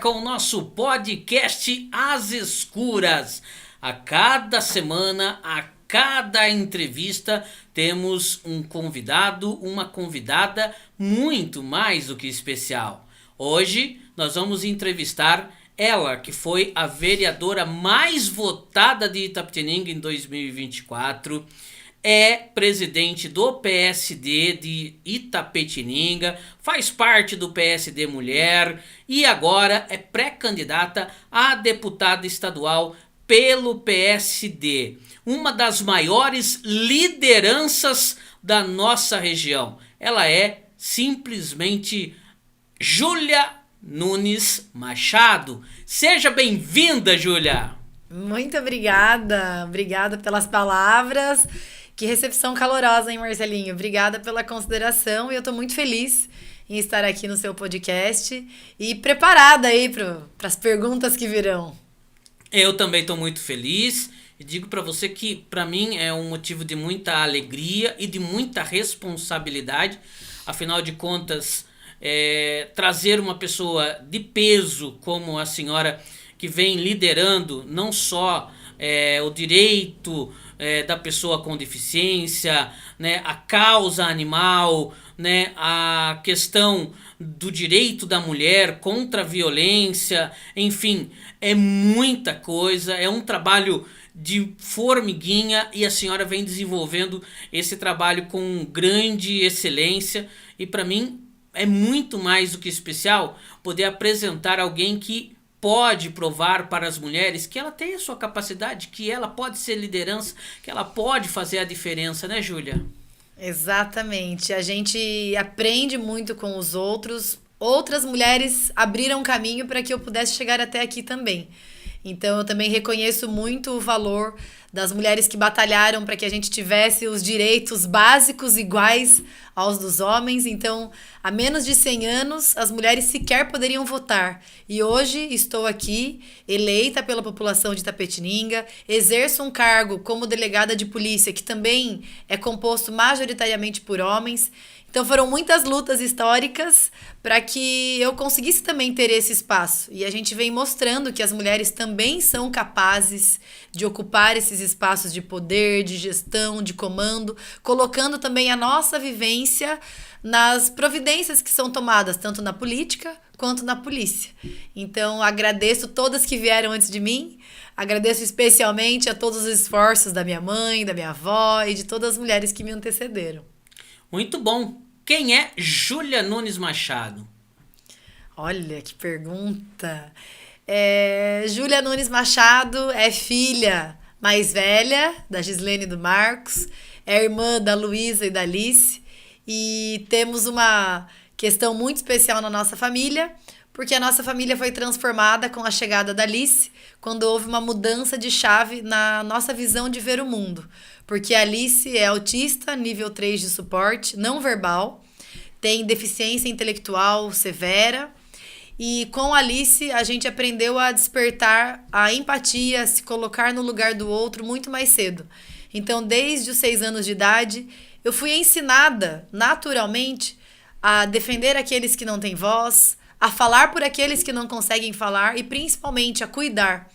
Com o nosso podcast Às Escuras. A cada semana, a cada entrevista, temos um convidado, uma convidada muito mais do que especial. Hoje nós vamos entrevistar ela, que foi a vereadora mais votada de Itapetininga em 2024. É presidente do PSD de Itapetininga, faz parte do PSD Mulher e agora é pré-candidata a deputada estadual pelo PSD. Uma das maiores lideranças da nossa região. Ela é simplesmente Júlia Nunes Machado. Seja bem-vinda, Júlia! Muito obrigada, obrigada pelas palavras. Que recepção calorosa, hein, Marcelinho? Obrigada pela consideração e eu tô muito feliz em estar aqui no seu podcast e preparada aí para as perguntas que virão. Eu também estou muito feliz e digo para você que para mim é um motivo de muita alegria e de muita responsabilidade. Afinal de contas, trazer uma pessoa de peso como a senhora que vem liderando não só o direito da pessoa com deficiência, né, a causa animal, né, a questão do direito da mulher contra a violência, enfim, é muita coisa, é um trabalho de formiguinha e a senhora vem desenvolvendo esse trabalho com grande excelência e para mim é muito mais do que especial poder apresentar alguém que pode provar para as mulheres que ela tem a sua capacidade, que ela pode ser liderança, que ela pode fazer a diferença, né, Júlia? Exatamente. A gente aprende muito com os outros. Outras mulheres abriram caminho para que eu pudesse chegar até aqui também. Então, eu também reconheço muito o valor das mulheres que batalharam para que a gente tivesse os direitos básicos iguais aos dos homens. Então, há menos de 100 anos, as mulheres sequer poderiam votar. E hoje estou aqui, eleita pela população de Itapetininga, exerço um cargo como delegada de polícia, que também é composto majoritariamente por homens. Então foram muitas lutas históricas para que eu conseguisse também ter esse espaço. E a gente vem mostrando que as mulheres também são capazes de ocupar esses espaços de poder, de gestão, de comando, colocando também a nossa vivência nas providências que são tomadas, tanto na política quanto na polícia. Então agradeço todas que vieram antes de mim, agradeço especialmente a todos os esforços da minha mãe, da minha avó e de todas as mulheres que me antecederam. Muito bom. Quem é Júlia Nunes Machado? Olha que pergunta. Júlia Nunes Machado é filha mais velha da Gislene e do Marcos, é irmã da Luísa e da Alice, e temos uma questão muito especial na nossa família, porque a nossa família foi transformada com a chegada da Alice, quando houve uma mudança de chave na nossa visão de ver o mundo. Porque a Alice é autista, nível 3 de suporte, não verbal, tem deficiência intelectual severa. E com a Alice, a gente aprendeu a despertar a empatia, a se colocar no lugar do outro muito mais cedo. Então, desde os 6 anos de idade, eu fui ensinada, naturalmente, a defender aqueles que não têm voz, a falar por aqueles que não conseguem falar e, principalmente, a cuidar.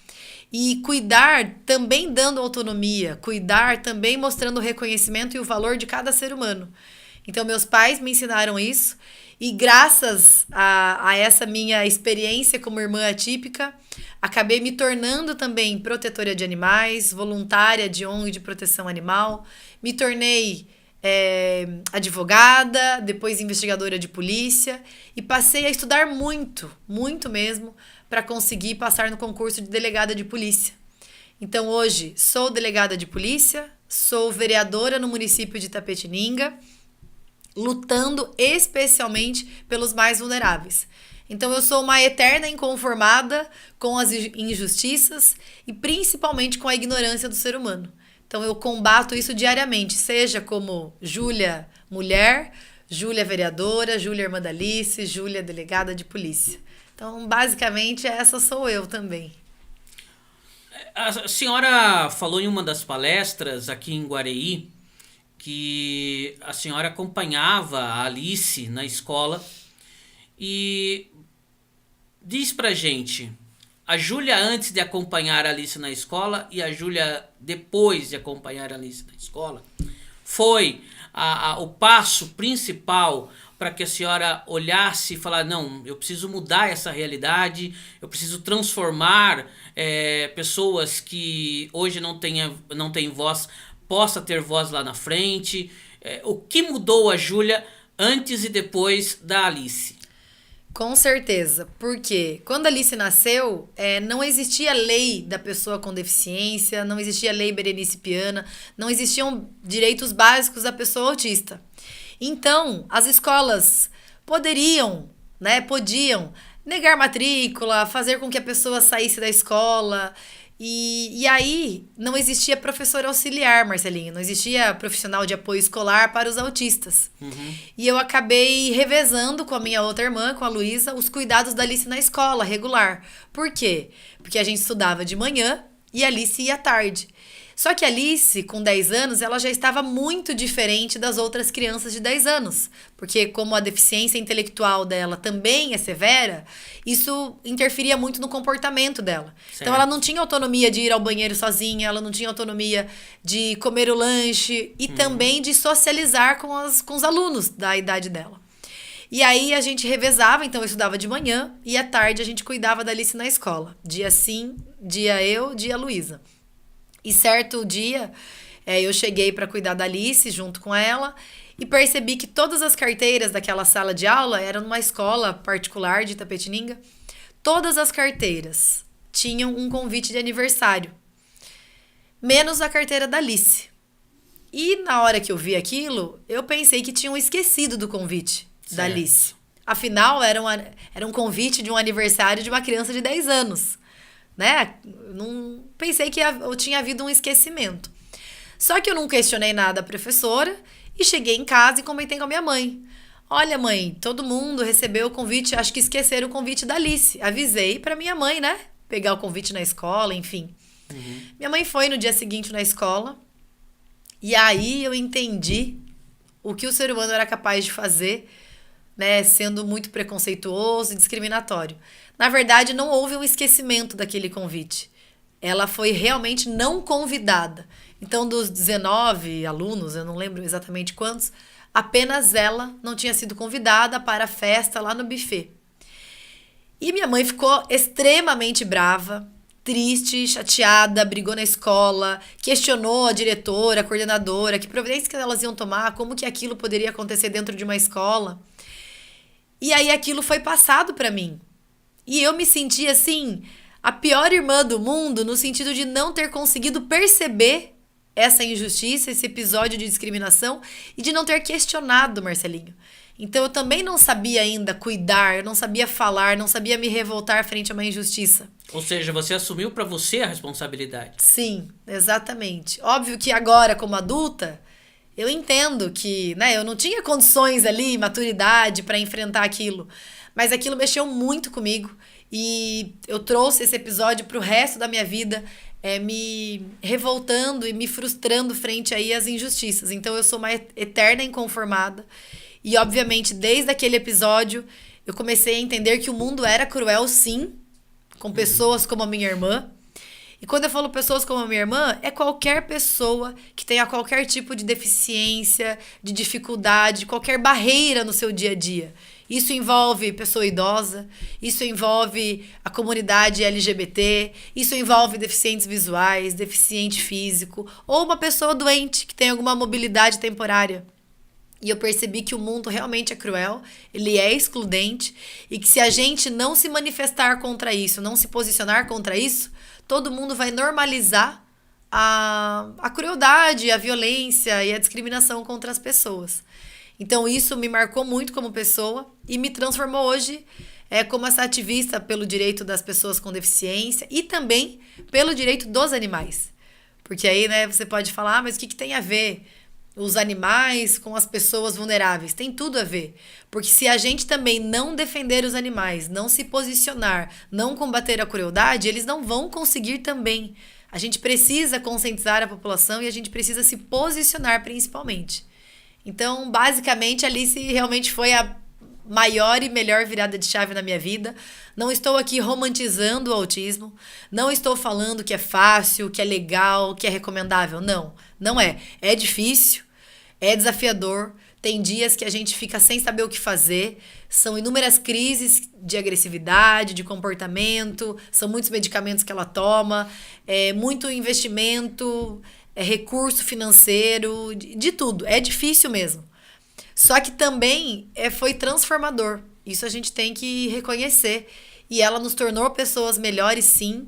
E cuidar também dando autonomia, cuidar também mostrando o reconhecimento e o valor de cada ser humano. Então, meus pais me ensinaram isso e graças a essa minha experiência como irmã atípica, acabei me tornando também protetora de animais, voluntária de ONG de proteção animal, me tornei advogada, depois investigadora de polícia e passei a estudar muito, muito mesmo, para conseguir passar no concurso de delegada de polícia. Então hoje sou delegada de polícia, sou vereadora no município de Itapetininga, lutando especialmente pelos mais vulneráveis. Então eu sou uma eterna inconformada com as injustiças e principalmente com a ignorância do ser humano. Então eu combato isso diariamente, seja como Júlia mulher, Júlia vereadora, Júlia irmã da Alice, Júlia delegada de polícia. Então, basicamente, essa sou eu também. A senhora falou em uma das palestras aqui em Guareí que a senhora acompanhava a Alice na escola e Diz pra gente, a Júlia antes de acompanhar a Alice na escola e a Júlia depois de acompanhar a Alice na escola, foi o passo principal para que a senhora olhasse e falar, não, eu preciso mudar essa realidade, eu preciso transformar pessoas que hoje não têm voz, possa ter voz lá na frente. O que mudou a Júlia antes e depois da Alice? Com certeza, porque quando a Alice nasceu, não existia lei da pessoa com deficiência, não existia lei Berenice Piana, não existiam direitos básicos da pessoa autista. Então, as escolas podiam negar matrícula, fazer com que a pessoa saísse da escola. E aí não existia professor auxiliar, Marcelinho, não existia profissional de apoio escolar para os autistas. Uhum. E eu acabei revezando com a minha outra irmã, com a Luísa, os cuidados da Alice na escola, regular. Por quê? Porque a gente estudava de manhã e a Alice ia à tarde. Só que a Alice, com 10 anos, ela já estava muito diferente das outras crianças de 10 anos. Porque como a deficiência intelectual dela também é severa, isso interferia muito no comportamento dela. Certo. Então ela não tinha autonomia de ir ao banheiro sozinha, ela não tinha autonomia de comer o lanche e também de socializar com os alunos da idade dela. E aí a gente revezava, então eu estudava de manhã e à tarde a gente cuidava da Alice na escola. Dia sim, dia eu, dia Luísa. E certo dia, eu cheguei para cuidar da Alice junto com ela e percebi que todas as carteiras daquela sala de aula eram numa escola particular de Itapetininga. Todas as carteiras tinham um convite de aniversário, menos a carteira da Alice. E na hora que eu vi aquilo, eu pensei que tinham esquecido do convite da Alice. Afinal, era um convite de um aniversário de uma criança de 10 anos. Né? Não pensei que eu tinha havido um esquecimento. Só que eu não questionei nada a professora e cheguei em casa e comentei com a minha mãe. Olha, mãe, todo mundo recebeu o convite, acho que esqueceram o convite da Alice. Avisei para minha mãe, né? Pegar o convite na escola, enfim. Uhum. Minha mãe foi no dia seguinte na escola e aí eu entendi o que o ser humano era capaz de fazer, né? Sendo muito preconceituoso e discriminatório. Na verdade, não houve um esquecimento daquele convite. Ela foi realmente não convidada. Então, dos 19 alunos, eu não lembro exatamente quantos, apenas ela não tinha sido convidada para a festa lá no buffet. E minha mãe ficou extremamente brava, triste, chateada, brigou na escola, questionou a diretora, a coordenadora, que providências que elas iam tomar, como que aquilo poderia acontecer dentro de uma escola. E aí aquilo foi passado para mim. E eu me senti, assim, a pior irmã do mundo, no sentido de não ter conseguido perceber essa injustiça, esse episódio de discriminação, e de não ter questionado, Marcelinho. Então, eu também não sabia ainda cuidar, eu não sabia falar, não sabia me revoltar frente a uma injustiça. Ou seja, você assumiu para você a responsabilidade. Sim, exatamente. Óbvio que agora, como adulta, eu entendo que, né, eu não tinha condições ali, maturidade para enfrentar aquilo. Mas aquilo mexeu muito comigo e eu trouxe esse episódio pro resto da minha vida, me revoltando e me frustrando frente aí às injustiças. Então eu sou uma eterna inconformada e, obviamente, desde aquele episódio eu comecei a entender que o mundo era cruel, sim, com pessoas como a minha irmã. E quando eu falo pessoas como a minha irmã, é qualquer pessoa que tenha qualquer tipo de deficiência, de dificuldade, qualquer barreira no seu dia a dia. Isso envolve pessoa idosa, isso envolve a comunidade LGBT, isso envolve deficientes visuais, deficiente físico, ou uma pessoa doente que tem alguma mobilidade temporária. E eu percebi que o mundo realmente é cruel, ele é excludente, e que se a gente não se manifestar contra isso, não se posicionar contra isso, todo mundo vai normalizar a crueldade, a violência e a discriminação contra as pessoas. Então isso me marcou muito como pessoa e me transformou hoje como essa ativista pelo direito das pessoas com deficiência e também pelo direito dos animais. Porque aí, né, você pode falar, mas o que tem a ver os animais com as pessoas vulneráveis? Tem tudo a ver. Porque se a gente também não defender os animais, não se posicionar, não combater a crueldade, eles não vão conseguir também. A gente precisa conscientizar a população e a gente precisa se posicionar principalmente. Então, basicamente, a Alice realmente foi maior e melhor virada de chave na minha vida. Não estou aqui romantizando o autismo. Não estou falando que é fácil, que é legal, que é recomendável. Não, não é. É difícil, é desafiador. Tem dias que a gente fica sem saber o que fazer. São inúmeras crises de agressividade, de comportamento. São muitos medicamentos que ela toma. É muito investimento, é recurso financeiro, de tudo. É difícil mesmo. Só que também foi transformador. Isso a gente tem que reconhecer. E ela nos tornou pessoas melhores, sim.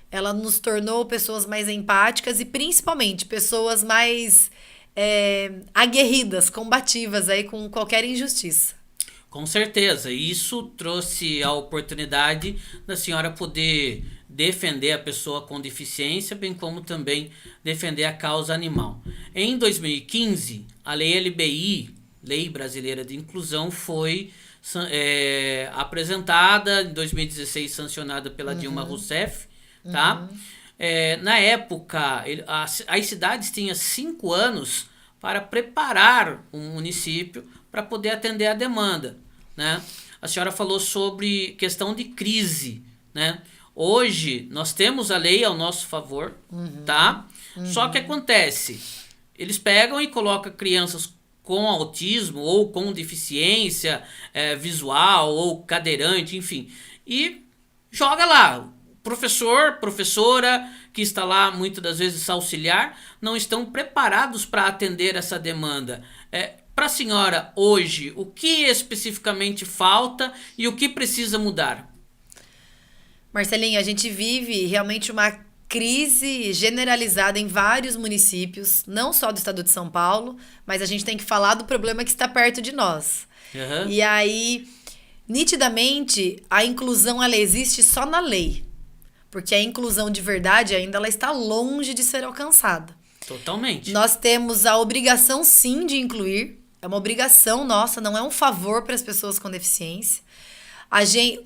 Ela nos tornou pessoas mais empáticas e, principalmente, pessoas mais aguerridas, combativas aí com qualquer injustiça. Com certeza. Isso trouxe a oportunidade da senhora poder defender a pessoa com deficiência, bem como também defender a causa animal. Em 2015, a Lei LBI, Lei Brasileira de Inclusão, foi apresentada, em 2016 sancionada pela Dilma Rousseff, tá? Na época, as cidades tinham 5 anos para preparar o município para poder atender a demanda, né? A senhora falou sobre questão de crise, né? Hoje, nós temos a lei ao nosso favor, tá? Só que acontece, eles pegam e colocam crianças com autismo ou com deficiência visual ou cadeirante, enfim, e joga lá. Professor, professora, que está lá muitas das vezes auxiliar, não estão preparados para atender essa demanda. Para a senhora, hoje, o que especificamente falta e o que precisa mudar? Marcelinho, a gente vive realmente uma crise generalizada em vários municípios, não só do estado de São Paulo, mas a gente tem que falar do problema que está perto de nós. E aí, nitidamente, a inclusão ela existe só na lei. Porque a inclusão de verdade ainda ela está longe de ser alcançada. Totalmente. Nós temos a obrigação, sim, de incluir. É uma obrigação nossa, não é um favor para as pessoas com deficiência.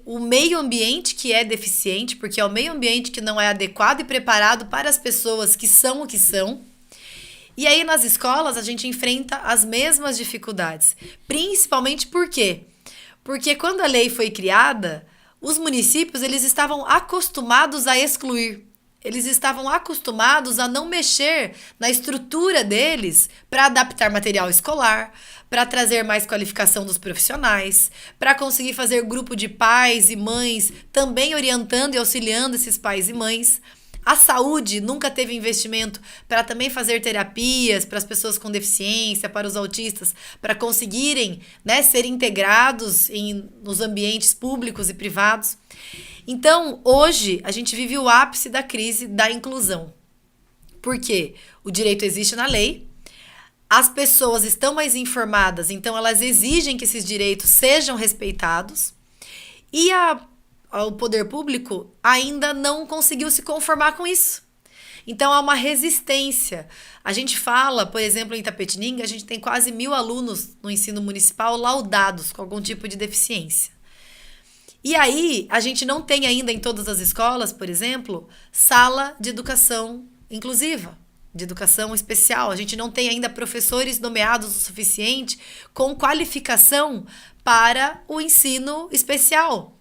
O meio ambiente que é deficiente, porque é o meio ambiente que não é adequado e preparado para as pessoas que são o que são. E aí, nas escolas, a gente enfrenta as mesmas dificuldades. Principalmente por quê? Porque quando a lei foi criada, os municípios eles estavam acostumados a excluir. Eles estavam acostumados a não mexer na estrutura deles para adaptar material escolar, para trazer mais qualificação dos profissionais, para conseguir fazer grupo de pais e mães, também orientando e auxiliando esses pais e mães. A saúde nunca teve investimento para também fazer terapias para as pessoas com deficiência, para os autistas, para conseguirem, né, ser integrados nos ambientes públicos e privados. Então, hoje, a gente vive o ápice da crise da inclusão. Por quê? O direito existe na lei, as pessoas estão mais informadas, então elas exigem que esses direitos sejam respeitados, e o poder público ainda não conseguiu se conformar com isso. Então, há uma resistência. A gente fala, por exemplo, em Itapetininga, a gente tem quase 1.000 alunos no ensino municipal laudados com algum tipo de deficiência. E aí, a gente não tem ainda em todas as escolas, por exemplo, sala de educação inclusiva, de educação especial. A gente não tem ainda professores nomeados o suficiente com qualificação para o ensino especial.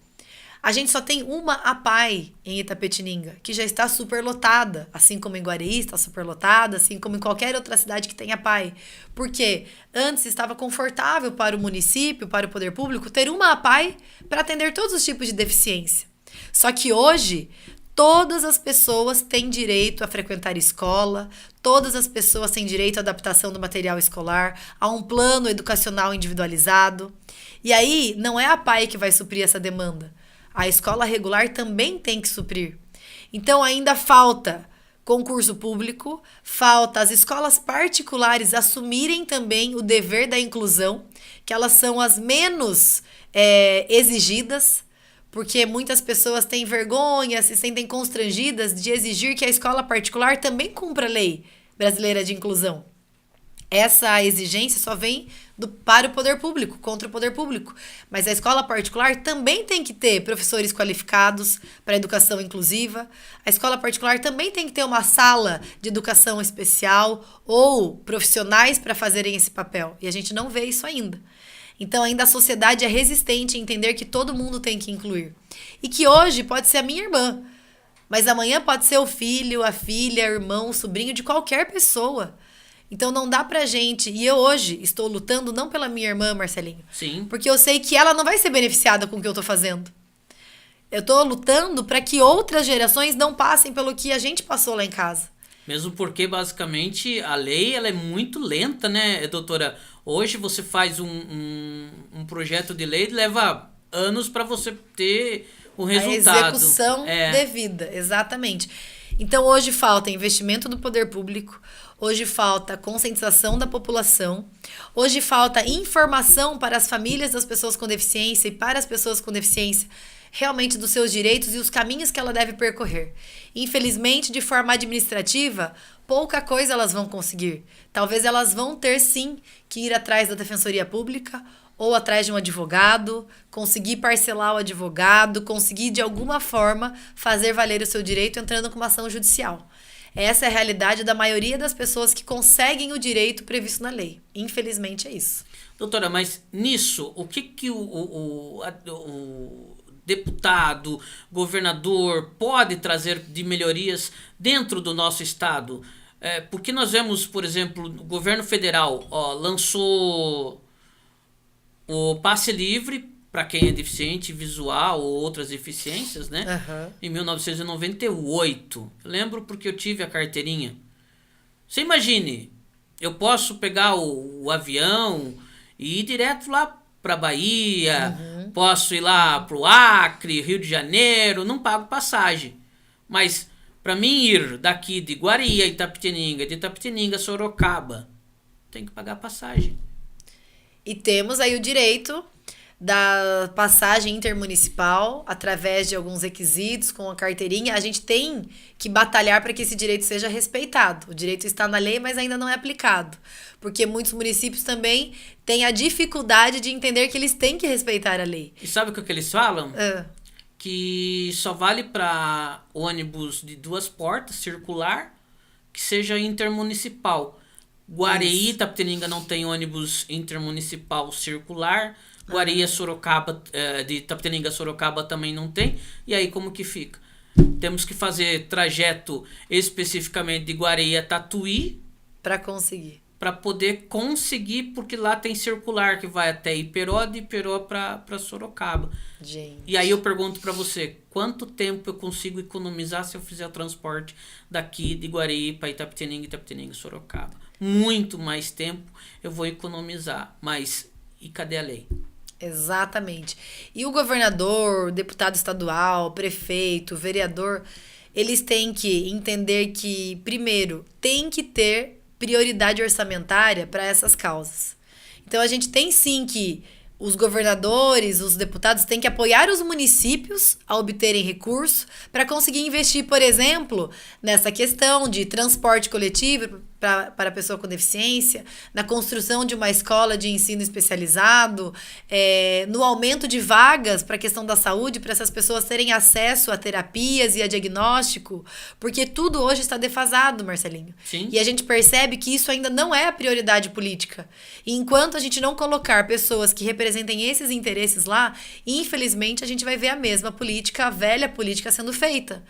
A gente só tem uma APAE em Itapetininga, que já está superlotada, assim como em Guareí está superlotada, assim como em qualquer outra cidade que tenha APAE. Porque antes estava confortável para o município, para o poder público, ter uma APAE para atender todos os tipos de deficiência. Só que hoje, todas as pessoas têm direito a frequentar escola, todas as pessoas têm direito à adaptação do material escolar, a um plano educacional individualizado. E aí, não é a APAE que vai suprir essa demanda. A escola regular também tem que suprir. Então, ainda falta concurso público, falta as escolas particulares assumirem também o dever da inclusão, que elas são as menos exigidas, porque muitas pessoas têm vergonha, se sentem constrangidas de exigir que a escola particular também cumpra a lei brasileira de inclusão. Essa exigência só vem para o poder público, contra o poder público. Mas a escola particular também tem que ter professores qualificados para a educação inclusiva. A escola particular também tem que ter uma sala de educação especial ou profissionais para fazerem esse papel. E a gente não vê isso ainda. Então ainda a sociedade é resistente em entender que todo mundo tem que incluir. E que hoje pode ser a minha irmã, mas amanhã pode ser o filho, a filha, o irmão, o sobrinho de qualquer pessoa. Então não dá pra gente... E eu hoje estou lutando não pela minha irmã, Marcelinho. Sim. Porque eu sei que ela não vai ser beneficiada com o que eu tô fazendo. Eu tô lutando para que outras gerações não passem pelo que a gente passou lá em casa. Mesmo porque, basicamente, a lei ela é muito lenta, né, doutora? Hoje você faz um projeto de lei, leva anos para você ter o resultado. A execução devida, exatamente. Então, hoje falta investimento do poder público, hoje falta conscientização da população, hoje falta informação para as famílias das pessoas com deficiência e para as pessoas com deficiência realmente dos seus direitos e os caminhos que ela deve percorrer. Infelizmente, de forma administrativa, pouca coisa elas vão conseguir. Talvez elas vão ter, sim, que ir atrás da Defensoria Pública ou atrás de um advogado, conseguir parcelar o advogado, conseguir, de alguma forma, fazer valer o seu direito entrando com uma ação judicial. Essa é a realidade da maioria das pessoas que conseguem o direito previsto na lei. Infelizmente, é isso. Doutora, mas nisso, o que o deputado, governador pode trazer de melhorias dentro do nosso estado? Porque nós vemos, por exemplo, o governo federal lançou o passe livre para quem é deficiente visual ou outras deficiências, né? Em 1998. Eu lembro porque eu tive a carteirinha. Você imagine, eu posso pegar o avião e ir direto lá para Bahia, posso ir lá pro Acre, Rio de Janeiro, não pago passagem. Mas para mim ir daqui de Guaria, de Itapetininga a Sorocaba, tem que pagar passagem. E temos aí o direito da passagem intermunicipal através de alguns requisitos com a carteirinha. A gente tem que batalhar para que esse direito seja respeitado. O direito está na lei, mas ainda não é aplicado. Porque muitos municípios também têm a dificuldade de entender que eles têm que respeitar a lei. E sabe o que eles falam? Que só vale para ônibus de 2 portas, circular, que seja intermunicipal. Guareí, Itapetininga não tem ônibus intermunicipal circular. Guaria, Sorocaba, de Itapetininga, Sorocaba também não tem. E aí como que fica? Temos que fazer trajeto especificamente de Guareí a Tatuí. Para conseguir. Para poder conseguir, porque lá tem circular que vai até Iperó, de Iperó para Sorocaba. Gente. E aí eu pergunto para você, quanto tempo eu consigo economizar se eu fizer o transporte daqui de Guareí para Itapetininga, Sorocaba? Muito mais tempo eu vou economizar, mas e cadê a lei? Exatamente. E o governador, deputado estadual, prefeito, vereador, eles têm que entender que, primeiro, tem que ter prioridade orçamentária para essas causas. Então, a gente tem sim que os governadores, os deputados têm que apoiar os municípios a obterem recursos para conseguir investir, por exemplo, nessa questão de transporte coletivo para a pessoa com deficiência, na construção de uma escola de ensino especializado, no aumento de vagas para a questão da saúde, para essas pessoas terem acesso a terapias e a diagnóstico, porque tudo hoje está defasado, Marcelinho. Sim. E a gente percebe que isso ainda não é a prioridade política. E enquanto a gente não colocar pessoas que representem esses interesses lá, infelizmente a gente vai ver a mesma política, a velha política sendo feita.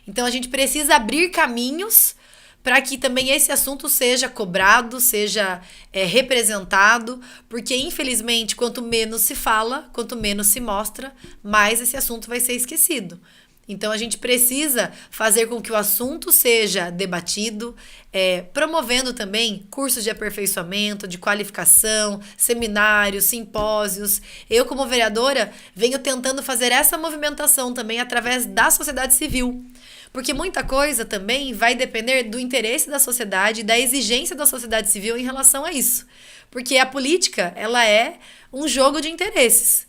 Então a gente precisa abrir caminhos para que também esse assunto seja cobrado, seja representado, porque infelizmente quanto menos se fala, quanto menos se mostra, mais esse assunto vai ser esquecido. Então a gente precisa fazer com que o assunto seja debatido, promovendo também cursos de aperfeiçoamento, de qualificação, seminários, simpósios. Eu, como vereadora, venho tentando fazer essa movimentação também através da sociedade civil. Porque muita coisa também vai depender do interesse da sociedade, da exigência da sociedade civil em relação a isso. Porque a política, ela é um jogo de interesses.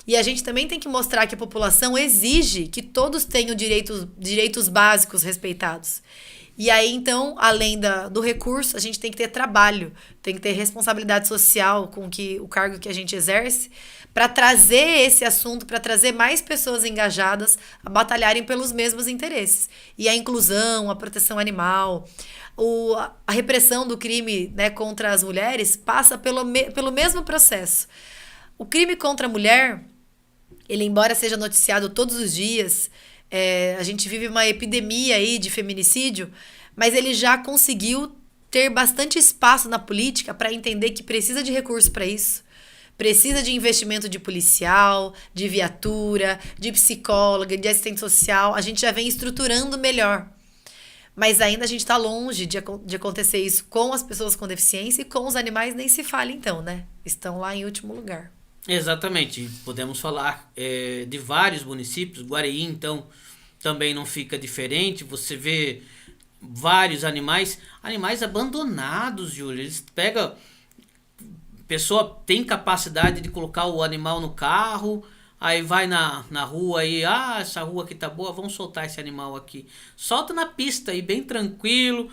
E a gente também tem que mostrar que a população exige que todos tenham direitos básicos respeitados. E aí, então, além do recurso, a gente tem que ter trabalho, tem que ter responsabilidade social com o cargo que a gente exerce, para trazer esse assunto, para trazer mais pessoas engajadas a batalharem pelos mesmos interesses. E a inclusão, a proteção animal, a repressão do crime, né, contra as mulheres passa pelo mesmo processo. O crime contra a mulher, ele embora seja noticiado todos os dias, a gente vive uma epidemia aí de feminicídio, mas ele já conseguiu ter bastante espaço na política para entender que precisa de recurso para isso. Precisa de investimento de policial, de viatura, de psicóloga, de assistente social. A gente já vem estruturando melhor. Mas ainda a gente está longe de acontecer isso com as pessoas com deficiência, e com os animais nem se fala então, né? Estão lá em último lugar. Exatamente. Podemos falar de vários municípios. Guareí, então, também não fica diferente. Você vê vários animais abandonados, Júlio. Eles pegam... Pessoa tem capacidade de colocar o animal no carro, aí vai na rua e, essa rua aqui tá boa, vamos soltar esse animal aqui. Solta na pista aí, bem tranquilo,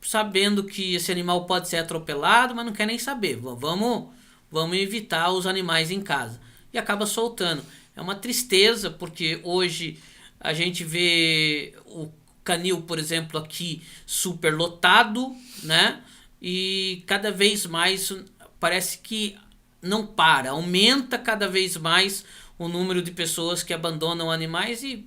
sabendo que esse animal pode ser atropelado, mas não quer nem saber. Vamos evitar os animais em casa. E acaba soltando. É uma tristeza, porque hoje a gente vê o canil, por exemplo, aqui super lotado, né? E cada vez mais... Parece que não para, aumenta cada vez mais o número de pessoas que abandonam animais e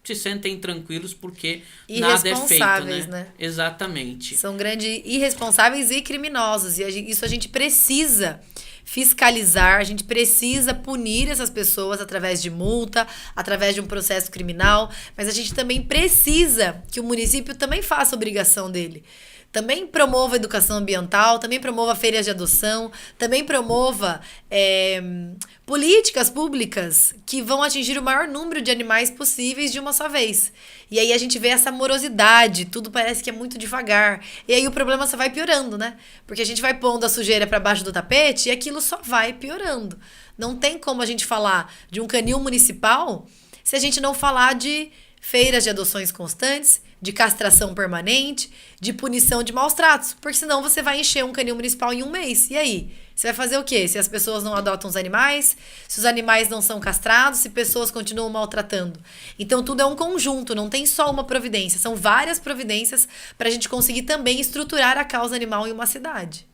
se sentem tranquilos porque nada é feito, né? Exatamente. São grandes irresponsáveis e criminosos, e isso a gente precisa fiscalizar, a gente precisa punir essas pessoas através de multa, através de um processo criminal, mas a gente também precisa que o município também faça a obrigação dele. Também promova a educação ambiental, também promova feiras de adoção, também promova políticas públicas que vão atingir o maior número de animais possíveis de uma só vez. E aí a gente vê essa morosidade, tudo parece que é muito devagar. E aí o problema só vai piorando, né? Porque a gente vai pondo a sujeira para baixo do tapete e aquilo só vai piorando. Não tem como a gente falar de um canil municipal se a gente não falar de feiras de adoções constantes, de castração permanente, de punição de maus tratos. Porque senão você vai encher um canil municipal em um mês. E aí? Você vai fazer o quê? Se as pessoas não adotam os animais, se os animais não são castrados, se pessoas continuam maltratando. Então tudo é um conjunto, não tem só uma providência. São várias providências para a gente conseguir também estruturar a causa animal em uma cidade.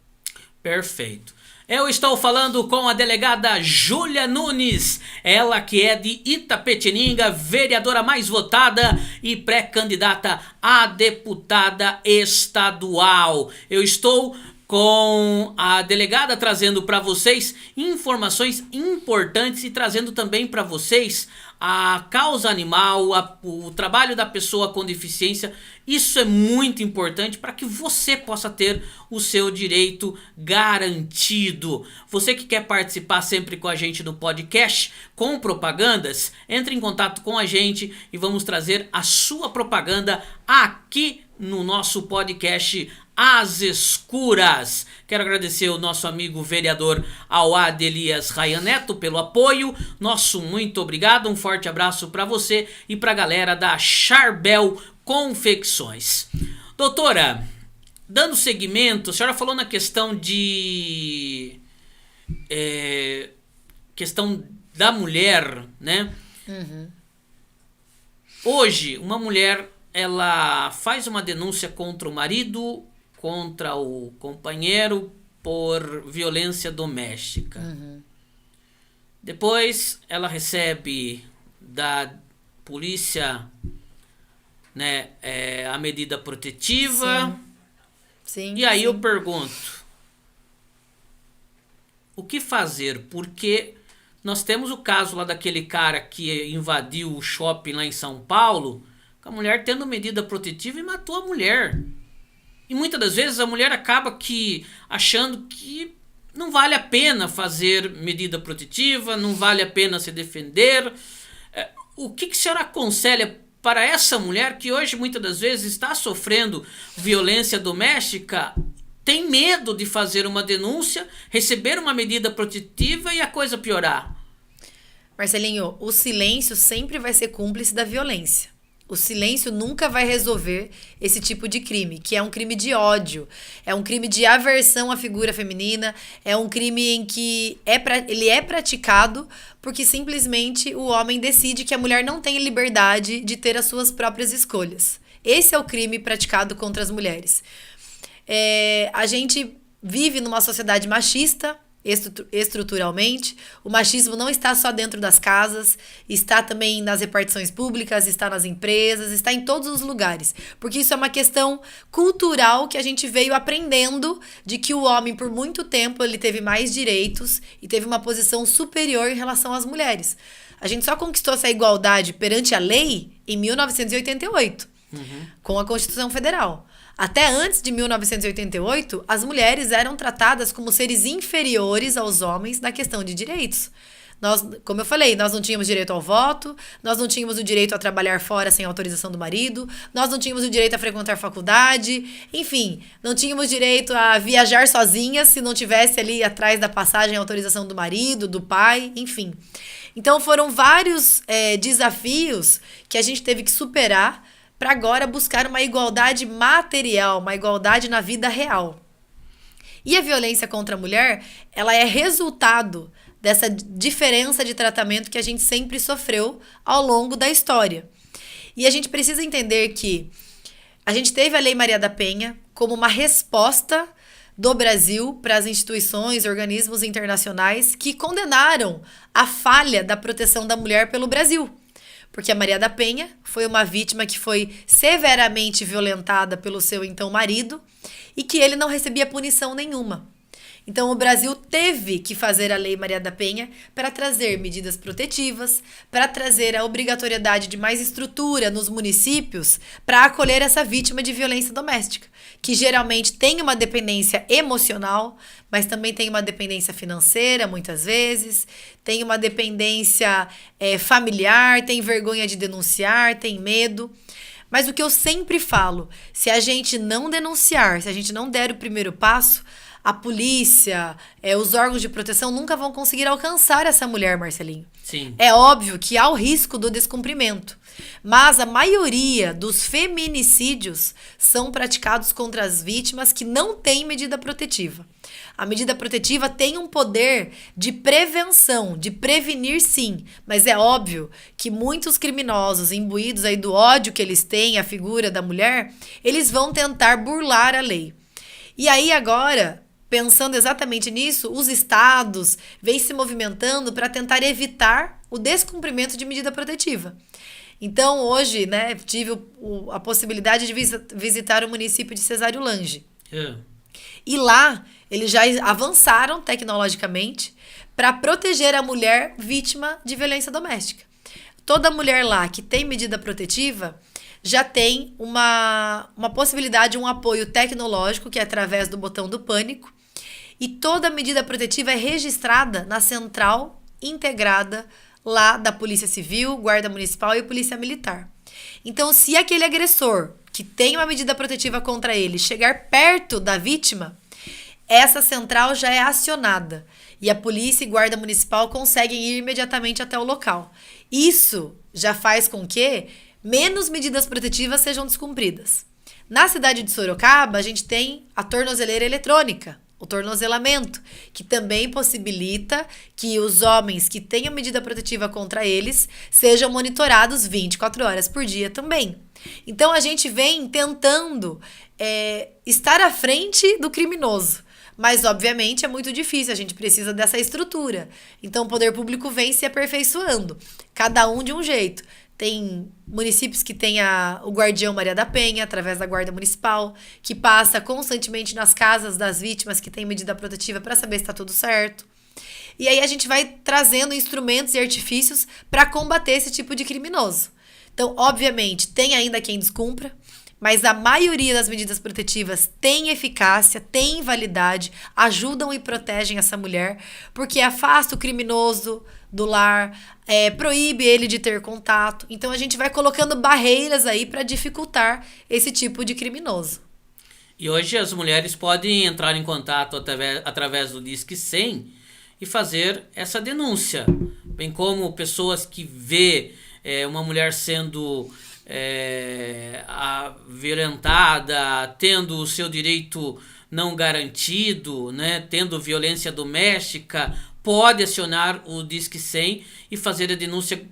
Perfeito. Eu estou falando com a delegada Júlia Nunes, ela que é de Itapetininga, vereadora mais votada e pré-candidata a deputada estadual. Eu estou com a delegada trazendo para vocês informações importantes e trazendo também para vocês a causa animal, o trabalho da pessoa com deficiência. Isso é muito importante para que você possa ter o seu direito garantido. Você que quer participar sempre com a gente no podcast, com propagandas, entre em contato com a gente e vamos trazer a sua propaganda aqui no nosso podcast As Escuras. Quero agradecer o nosso amigo vereador Auad Elias Rayan Neto pelo apoio. Nosso muito obrigado, um forte abraço para você e para a galera da Charbel Confecções. Doutora, dando seguimento, a senhora falou na questão de... questão da mulher, né? Uhum. Hoje, uma mulher, ela faz uma denúncia contra o marido, contra o companheiro por violência doméstica. Uhum. Depois ela recebe da polícia, né, a medida protetiva. Sim, e aí sim. eu pergunto, o que fazer? Porque nós temos o caso lá daquele cara que invadiu o shopping lá em São Paulo, com a mulher tendo medida protetiva e matou a mulher. E muitas das vezes a mulher acaba achando que não vale a pena fazer medida protetiva, não vale a pena se defender. O que a senhora aconselha para essa mulher que hoje muitas das vezes está sofrendo violência doméstica, tem medo de fazer uma denúncia, receber uma medida protetiva e a coisa piorar? Marcelinho, o silêncio sempre vai ser cúmplice da violência. O silêncio nunca vai resolver esse tipo de crime, que é um crime de ódio, é um crime de aversão à figura feminina, é um crime em que ele é praticado porque simplesmente o homem decide que a mulher não tem liberdade de ter as suas próprias escolhas. Esse é o crime praticado contra as mulheres. A gente vive numa sociedade machista, estruturalmente, o machismo não está só dentro das casas, está também nas repartições públicas, está nas empresas, está em todos os lugares. Porque isso é uma questão cultural que a gente veio aprendendo de que o homem, por muito tempo, ele teve mais direitos e teve uma posição superior em relação às mulheres. A gente só conquistou essa igualdade perante a lei em 1988, com a Constituição Federal. Até antes de 1988, as mulheres eram tratadas como seres inferiores aos homens na questão de direitos. Nós, como eu falei, nós não tínhamos direito ao voto, nós não tínhamos o direito a trabalhar fora sem autorização do marido, nós não tínhamos o direito a frequentar faculdade, enfim, não tínhamos direito a viajar sozinhas se não tivesse ali atrás da passagem a autorização do marido, do pai, enfim. Então foram vários desafios que a gente teve que superar para agora buscar uma igualdade material, uma igualdade na vida real. E a violência contra a mulher, ela é resultado dessa diferença de tratamento que a gente sempre sofreu ao longo da história. E a gente precisa entender que a gente teve a Lei Maria da Penha como uma resposta do Brasil para as instituições, organismos internacionais que condenaram a falha da proteção da mulher pelo Brasil. Porque a Maria da Penha foi uma vítima que foi severamente violentada pelo seu então marido e que ele não recebia punição nenhuma. Então o Brasil teve que fazer a Lei Maria da Penha para trazer medidas protetivas, para trazer a obrigatoriedade de mais estrutura nos municípios para acolher essa vítima de violência doméstica, que geralmente tem uma dependência emocional, mas também tem uma dependência financeira, muitas vezes, tem uma dependência familiar, tem vergonha de denunciar, tem medo. Mas o que eu sempre falo, se a gente não denunciar, se a gente não der o primeiro passo, a polícia, os órgãos de proteção nunca vão conseguir alcançar essa mulher, Marcelinho. Sim. É óbvio que há o risco do descumprimento, mas a maioria dos feminicídios são praticados contra as vítimas que não têm medida protetiva. A medida protetiva tem um poder de prevenção, de prevenir sim, mas é óbvio que muitos criminosos imbuídos aí do ódio que eles têm à figura da mulher, eles vão tentar burlar a lei. E aí agora, pensando exatamente nisso, os estados vêm se movimentando para tentar evitar o descumprimento de medida protetiva. Então, hoje, né, tive a possibilidade de visitar o município de Cesário-Lange. E lá, eles já avançaram tecnologicamente para proteger a mulher vítima de violência doméstica. Toda mulher lá que tem medida protetiva já tem uma possibilidade, um apoio tecnológico, que é através do botão do pânico, e toda medida protetiva é registrada na central integrada lá da Polícia Civil, Guarda Municipal e Polícia Militar. Então, se aquele agressor que tem uma medida protetiva contra ele chegar perto da vítima, essa central já é acionada e a Polícia e Guarda Municipal conseguem ir imediatamente até o local. Isso já faz com que menos medidas protetivas sejam descumpridas. Na cidade de Sorocaba, a gente tem a tornozeleira eletrônica, o tornozelamento, que também possibilita que os homens que tenham medida protetiva contra eles sejam monitorados 24 horas por dia também. Então, a gente vem tentando estar à frente do criminoso. Mas, obviamente, é muito difícil, a gente precisa dessa estrutura. Então, o poder público vem se aperfeiçoando, cada um de um jeito. Tem municípios que tem o Guardião Maria da Penha, através da Guarda Municipal, que passa constantemente nas casas das vítimas que têm medida protetiva para saber se está tudo certo. E aí a gente vai trazendo instrumentos e artifícios para combater esse tipo de criminoso. Então, obviamente, tem ainda quem descumpra, mas a maioria das medidas protetivas tem eficácia, tem validade, ajudam e protegem essa mulher, porque afasta o criminoso do lar, proíbe ele de ter contato. Então a gente vai colocando barreiras aí para dificultar esse tipo de criminoso. E hoje as mulheres podem entrar em contato através do Disque 100 e fazer essa denúncia, bem como pessoas que vê uma mulher sendo violentada, tendo o seu direito não garantido, né, tendo violência doméstica, pode acionar o Disque 100 e fazer a denúncia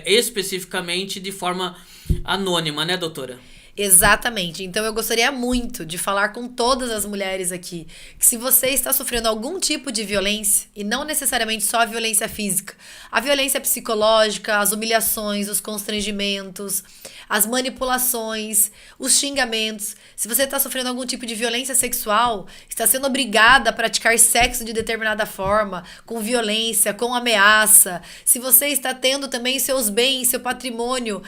especificamente de forma anônima, né, doutora? Exatamente. Então eu gostaria muito de falar com todas as mulheres aqui que se você está sofrendo algum tipo de violência, e não necessariamente só a violência física, a violência psicológica, as humilhações, os constrangimentos, as manipulações, os xingamentos, se você está sofrendo algum tipo de violência sexual, está sendo obrigada a praticar sexo de determinada forma, com violência, com ameaça, se você está tendo também seus bens, seu patrimônio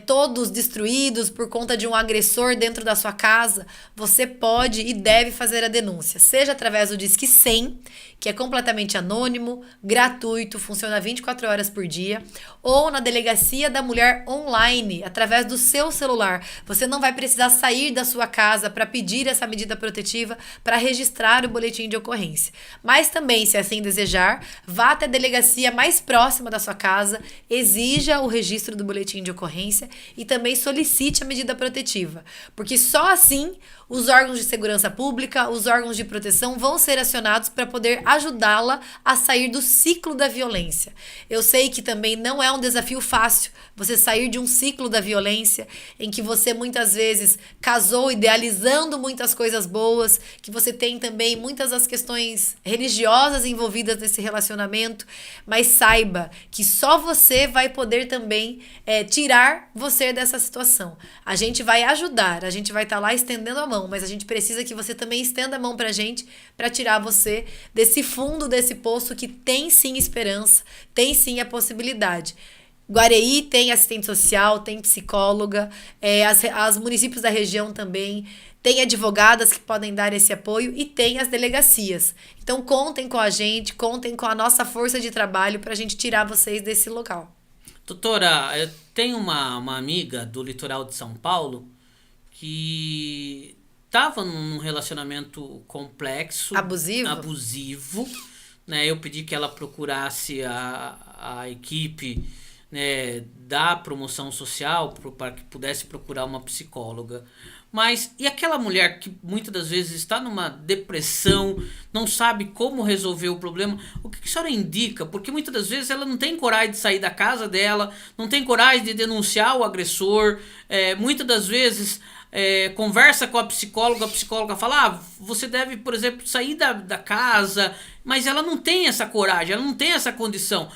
todos destruídos por conta de um agressor dentro da sua casa, você pode e deve fazer a denúncia, seja através do Disque 100, que é completamente anônimo, gratuito, funciona 24 horas por dia, ou na Delegacia da Mulher online, através do seu celular. Você não vai precisar sair da sua casa para pedir essa medida protetiva, para registrar o boletim de ocorrência. Mas também, se assim desejar, vá até a delegacia mais próxima da sua casa, exija o registro do boletim de ocorrência e também solicite a medida protetiva, porque só assim os órgãos de segurança pública, os órgãos de proteção vão ser acionados para poder ajudá-la a sair do ciclo da violência. Eu sei que também não é um desafio fácil você sair de um ciclo da violência em que você muitas vezes casou idealizando muitas coisas boas, que você tem também muitas das questões religiosas envolvidas nesse relacionamento, mas saiba que só você vai poder também tirar você dessa situação. A gente vai ajudar, a gente vai estar lá estendendo a mão, mas a gente precisa que você também estenda a mão pra gente, pra tirar você desse fundo desse poço que tem sim esperança, tem sim a possibilidade. Guareí tem assistente social, tem psicóloga, as municípios da região também, tem advogadas que podem dar esse apoio e tem as delegacias. Então contem com a gente, contem com a nossa força de trabalho pra gente tirar vocês desse local. Doutora, eu tenho uma amiga do litoral de São Paulo que estava num relacionamento complexo, abusivo, né? Eu pedi que ela procurasse a equipe, né, da promoção social para que pudesse procurar uma psicóloga. Mas e aquela mulher que muitas das vezes está numa depressão, não sabe como resolver o problema, o que a senhora indica? Porque muitas das vezes ela não tem coragem de sair da casa dela, não tem coragem de denunciar o agressor, muitas das vezes conversa com a psicóloga fala, você deve, por exemplo, sair da casa, mas ela não tem essa coragem, ela não tem essa condição.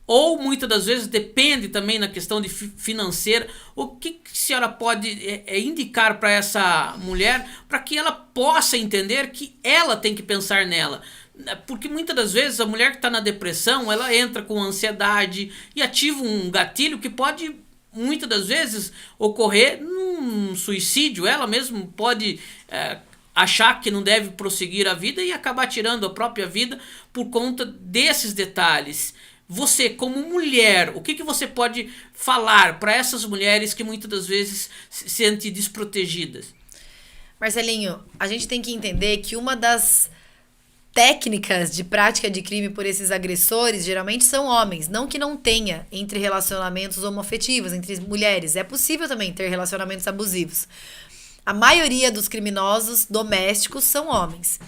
Ou muitas das vezes depende também na questão de financeira. O que a senhora pode indicar para essa mulher para que ela possa entender que ela tem que pensar nela? Porque muitas das vezes a mulher que está na depressão, ela entra com ansiedade e ativa um gatilho que pode muitas das vezes ocorrer num suicídio. Ela mesma pode achar que não deve prosseguir a vida e acabar tirando a própria vida por conta desses detalhes. Você, como mulher, o que você pode falar para essas mulheres que muitas das vezes se sentem desprotegidas? Marcelinho, a gente tem que entender que uma das técnicas de prática de crime por esses agressores geralmente são homens. Não que não tenha entre relacionamentos homoafetivos, entre mulheres. É possível também ter relacionamentos abusivos. A maioria dos criminosos domésticos são homens.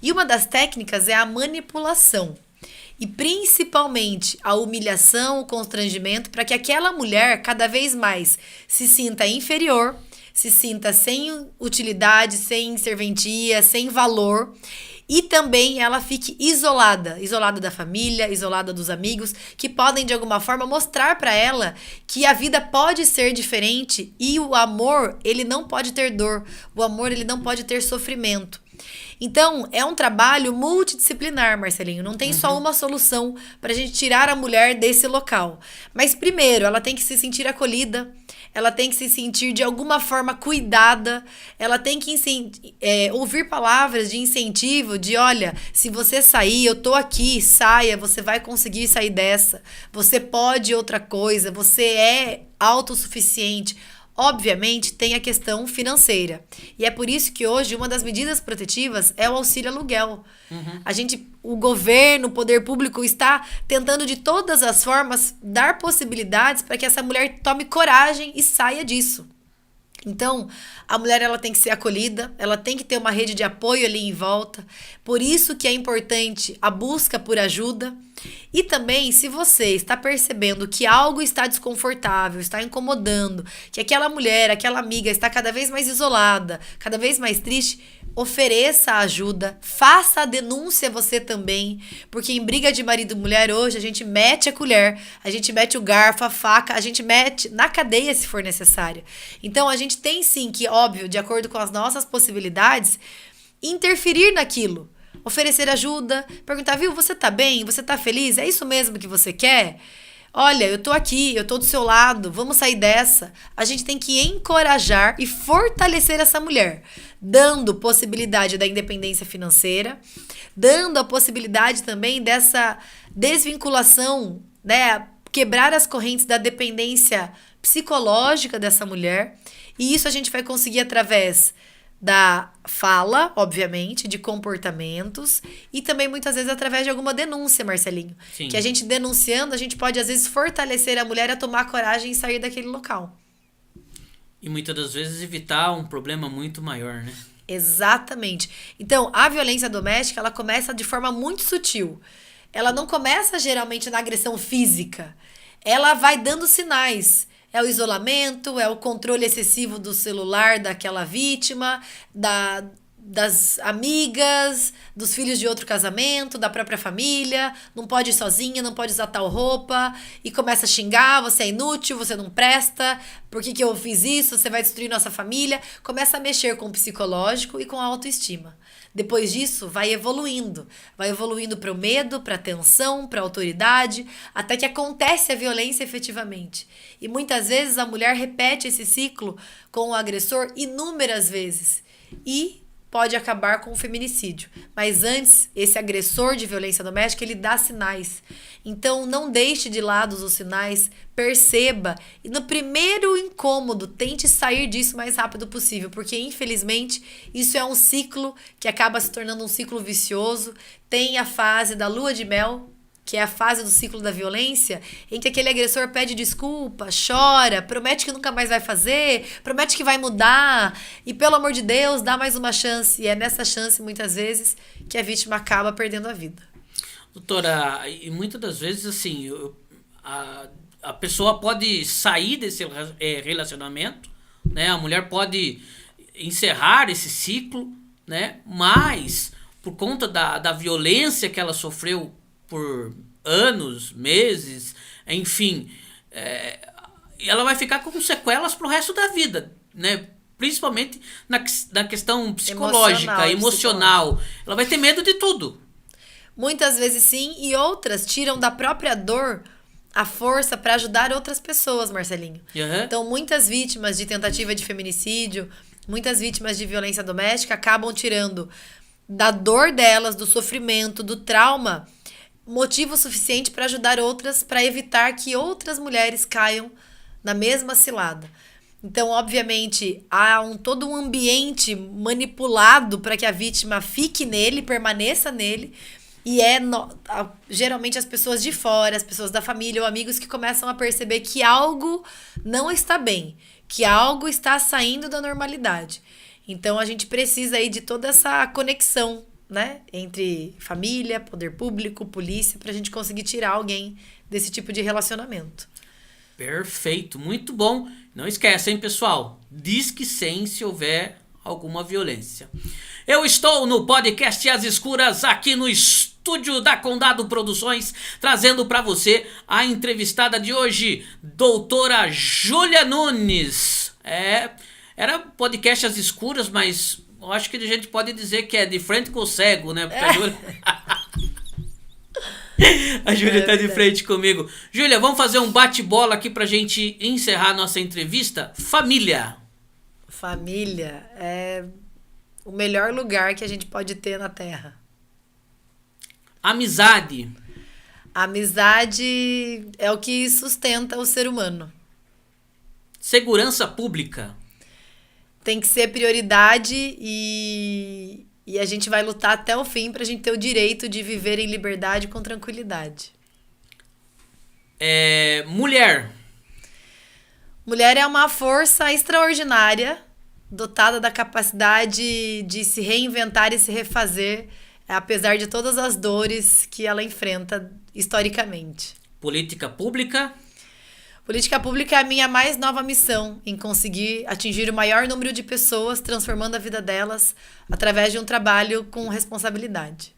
E uma das técnicas é a manipulação. E principalmente a humilhação, o constrangimento, para que aquela mulher cada vez mais se sinta inferior, se sinta sem utilidade, sem serventia, sem valor. E também ela fique isolada da família, isolada dos amigos, que podem de alguma forma mostrar para ela que a vida pode ser diferente e o amor, ele não pode ter dor, o amor, ele não pode ter sofrimento. Então, é um trabalho multidisciplinar, Marcelinho. Não tem só uma solução para a gente tirar a mulher desse local. Mas, primeiro, ela tem que se sentir acolhida, ela tem que se sentir, de alguma forma, cuidada, ela tem que ouvir palavras de incentivo, de, olha, se você sair, eu tô aqui, saia, você vai conseguir sair dessa, você pode outra coisa, você é autossuficiente. Obviamente, tem a questão financeira. E é por isso que hoje uma das medidas protetivas é o auxílio aluguel. O governo, o poder público está tentando de todas as formas dar possibilidades para que essa mulher tome coragem e saia disso. Então, a mulher ela tem que ser acolhida, ela tem que ter uma rede de apoio ali em volta. Por isso que é importante a busca por ajuda. E também, se você está percebendo que algo está desconfortável, está incomodando, que aquela mulher, aquela amiga está cada vez mais isolada, cada vez mais triste, ofereça ajuda, faça a denúncia você também, porque em briga de marido e mulher hoje a gente mete a colher, a gente mete o garfo, a faca, a gente mete na cadeia se for necessário. Então a gente tem sim que, óbvio, de acordo com as nossas possibilidades, interferir naquilo, oferecer ajuda, perguntar, viu, você tá bem? Você tá feliz? É isso mesmo que você quer? Olha, eu tô aqui, eu tô do seu lado, vamos sair dessa. A gente tem que encorajar e fortalecer essa mulher, dando possibilidade da independência financeira, dando a possibilidade também dessa desvinculação, né? Quebrar as correntes da dependência psicológica dessa mulher. E isso a gente vai conseguir através da fala, obviamente, de comportamentos e também muitas vezes através de alguma denúncia, Marcelinho. Sim. Que a gente denunciando, a gente pode às vezes fortalecer a mulher a tomar coragem e sair daquele local. E muitas das vezes evitar um problema muito maior, né? Exatamente. Então, a violência doméstica, ela começa de forma muito sutil. Ela não começa geralmente na agressão física. Ela vai dando sinais. É o isolamento, é o controle excessivo do celular daquela vítima, das amigas, dos filhos de outro casamento, da própria família. Não pode ir sozinha, não pode usar tal roupa. E começa a xingar, você é inútil, você não presta. Por que eu fiz isso? Você vai destruir nossa família. Começa a mexer com o psicológico e com a autoestima. Depois disso, vai evoluindo para o medo, para a tensão, para a autoridade, até que acontece a violência efetivamente. E muitas vezes a mulher repete esse ciclo com o agressor inúmeras vezes e pode acabar com o feminicídio. Mas antes, esse agressor de violência doméstica, ele dá sinais. Então, não deixe de lado os sinais, perceba e no primeiro incômodo, tente sair disso o mais rápido possível, porque infelizmente isso é um ciclo que acaba se tornando um ciclo vicioso. Tem a fase da lua de mel, que é a fase do ciclo da violência, em que aquele agressor pede desculpa, chora, promete que nunca mais vai fazer, promete que vai mudar, e pelo amor de Deus, dá mais uma chance. E é nessa chance, muitas vezes, que a vítima acaba perdendo a vida. Doutora, e muitas das vezes, assim, a pessoa pode sair desse relacionamento, né? A mulher pode encerrar esse ciclo, né? Mas, por conta da violência que ela sofreu por anos, meses, enfim, ela vai ficar com sequelas pro resto da vida, né? Principalmente na questão psicológica, emocional. Ela vai ter medo de tudo. Muitas vezes sim, e outras tiram da própria dor a força para ajudar outras pessoas, Marcelinho. Uhum. Então, muitas vítimas de tentativa de feminicídio, muitas vítimas de violência doméstica acabam tirando da dor delas, do sofrimento, do trauma, motivo suficiente para ajudar outras, para evitar que outras mulheres caiam na mesma cilada. Então, obviamente, há todo um ambiente manipulado para que a vítima fique nele, permaneça nele. E geralmente as pessoas de fora, as pessoas da família ou amigos que começam a perceber que algo não está bem, que algo está saindo da normalidade. Então, a gente precisa aí de toda essa conexão, né, entre família, poder público, polícia, para a gente conseguir tirar alguém desse tipo de relacionamento. Perfeito, muito bom. Não esqueça, hein, pessoal? Disque 100 se houver alguma violência. Eu estou no podcast As Escuras, aqui no estúdio da Condado Produções, trazendo para você a entrevistada de hoje, doutora Júlia Nunes. Era podcast As Escuras, mas eu acho que a gente pode dizer que é de frente com o cego, né? A Júlia tá de frente comigo. Júlia, vamos fazer um bate-bola aqui pra gente encerrar nossa entrevista. Família. Família é o melhor lugar que a gente pode ter na Terra. Amizade. Amizade é o que sustenta o ser humano. Segurança pública. Tem que ser prioridade e a gente vai lutar até o fim pra gente ter o direito de viver em liberdade com tranquilidade. Mulher. Mulher é uma força extraordinária, dotada da capacidade de se reinventar e se refazer, apesar de todas as dores que ela enfrenta historicamente. Política pública. Política pública é a minha mais nova missão em conseguir atingir o maior número de pessoas, transformando a vida delas através de um trabalho com responsabilidade.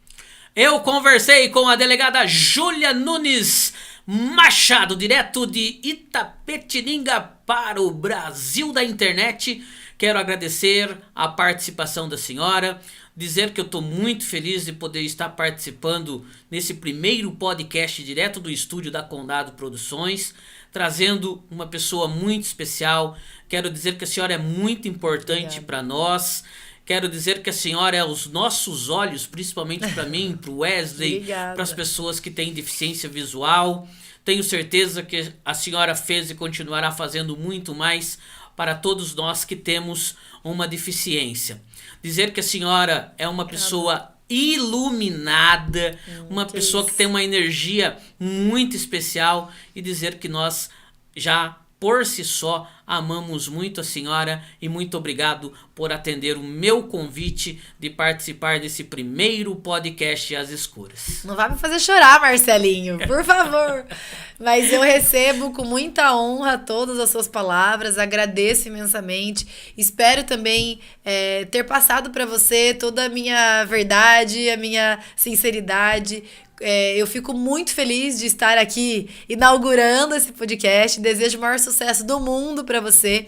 Eu conversei com a delegada Júlia Nunes Machado, direto de Itapetininga para o Brasil da internet. Quero agradecer a participação da senhora, dizer que eu estou muito feliz de poder estar participando nesse primeiro podcast direto do estúdio da Condado Produções, trazendo uma pessoa muito especial. Quero dizer que a senhora é muito importante para nós. Quero dizer que a senhora é os nossos olhos, principalmente para mim, para o Wesley, para as pessoas que têm deficiência visual. Tenho certeza que a senhora fez e continuará fazendo muito mais para todos nós que temos uma deficiência. Dizer que a senhora é uma pessoa iluminada, uma pessoa que tem uma energia muito especial, e dizer que nós já por si só amamos muito a senhora, e muito obrigado por atender o meu convite de participar desse primeiro podcast Às Escuras. Não vai me fazer chorar, Marcelinho, por favor. Mas eu recebo com muita honra todas as suas palavras, agradeço imensamente. Espero também ter passado para você toda a minha verdade, a minha sinceridade. Eu fico muito feliz de estar aqui inaugurando esse podcast. Desejo o maior sucesso do mundo para você.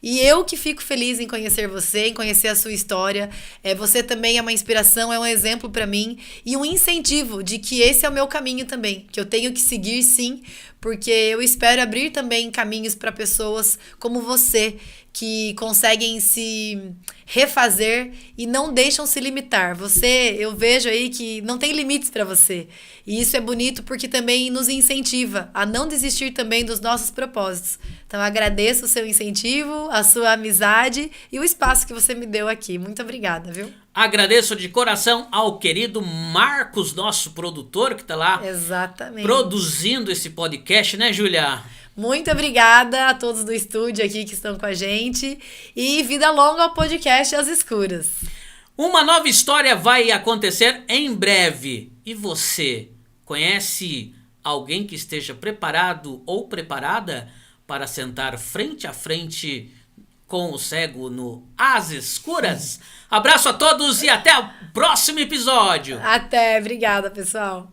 E eu que fico feliz em conhecer você, em conhecer a sua história. Você também é uma inspiração, é um exemplo para mim e um incentivo de que esse é o meu caminho também, que eu tenho que seguir sim, porque eu espero abrir também caminhos para pessoas como você, que conseguem se refazer e não deixam se limitar. Você, eu vejo aí que não tem limites para você. E isso é bonito porque também nos incentiva a não desistir também dos nossos propósitos. Então, agradeço o seu incentivo, a sua amizade e o espaço que você me deu aqui. Muito obrigada, viu? Agradeço de coração ao querido Marcos, nosso produtor, que está lá produzindo esse podcast, né, Júlia? Muito obrigada a todos do estúdio aqui que estão com a gente. E vida longa ao podcast Às Escuras. Uma nova história vai acontecer em breve. E você conhece alguém que esteja preparado ou preparada para sentar frente a frente com o cego no Às Escuras? Abraço a todos e até o próximo episódio. Até, obrigada, pessoal.